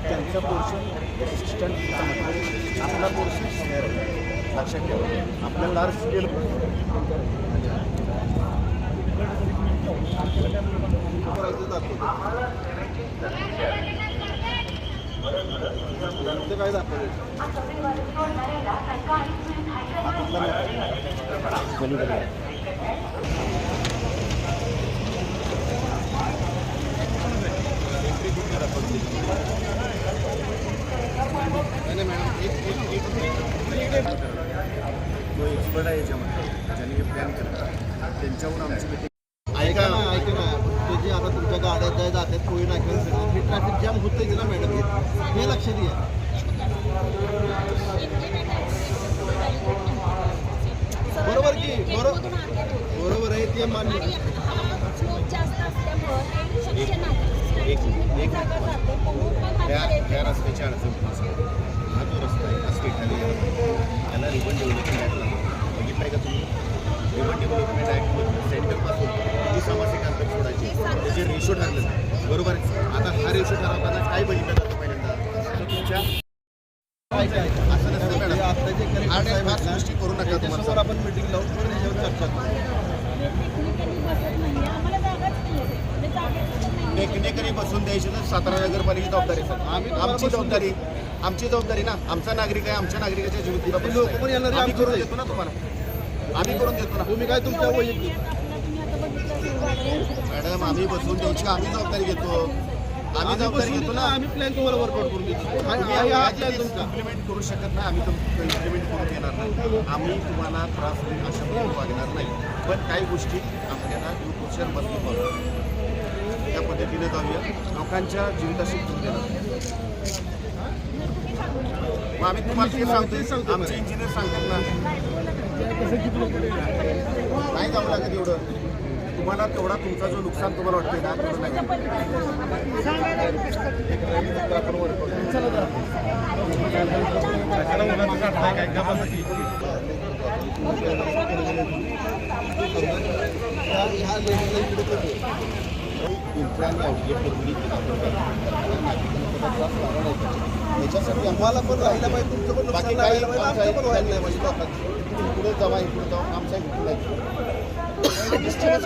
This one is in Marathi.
त्यांचा पोर्शन रेसिस्टंट आपला पोर्शन शेअर लक्षात ठेवा. आपल्याला लार्ज स्केल काय दाखवलं तो एक्सपर्ट आहे याच्यामध्ये ज्यांनी हे प्लॅन केलं त्यांच्यावर आमची मिटिंग. ऐका ना ते जे आता तुमच्या गाड्या जातात कोळी नाक्यावर हे ट्रॅफिक जॅम होतं गेलं मॅडम हे लक्षात घ्या. बरोबर की बरोबर आहे ते मान्य. त्या रस्त्याची अडचण हा जो रस्ता आहे हा स्टेट हायवे त्याला रिबन डेव्हलपमेंट ॲक्ट लागतो. बघितलं का तुम्ही? रिबन डेव्हलपमेंट ॲक्ट सेंटरपासून किती समासिक अंतर सोडायचे त्याचे रेशो ठरले बरोबर आहे. आता हा रेशो ठरवताना काय बघितलं जातं पहिल्यांदा तर तुमच्या असं नसतं मॅडम. आता जे फार गोष्टी करू नका. तुम्हाला आपण मिटिंग लावून त्याच्यावर चर्चा करू. टेक्निकली बसून द्यायची तर सातारा नगरपालिकेची जबाबदारी आहे. आमची जबाबदारी ना. आमचा नागरिक आहे. आमच्या नागरिकाच्या जीवितीला आम्ही करून देतो ना तुम्हाला. आम्ही करून देतो ना. तुम्ही काय तुमच्या मॅडम आम्ही बसून द्यायची आम्ही जबाबदारी घेतो. आम्ही जबाबदारी घेतो ना. आम्ही प्लॅन तुम्हाला वर्कआउट करून देतो. इम्प्लिमेंट करू शकत नाही. आम्ही इम्प्लिमेंट करून देणार नाही. आम्ही तुम्हाला त्रास होईल अशा प्रकारे वागणार नाही. पण काही गोष्टी आपल्याला युट्यूबवर बसतो त्या पद्धतीने जाऊया. लोकांच्या जीविताशी दूर देणार. मग आम्ही तुम्हाला ते सांगतो. आमचे इंजिनियर सांगतात ना नाही जाऊ लागत एवढं. तुम्हाला तेवढा तुमचा जो नुकसान तुम्हाला वाटतंय ना तेवढं नाही. त्याच्यासाठी आम्हाला पण राहिला पाहिजे. तुमचं पण बाकी काही व्हायला नाही पाहिजे. लोकांची पुढे जावा इकडे जाऊन आमचा डिस्टन्स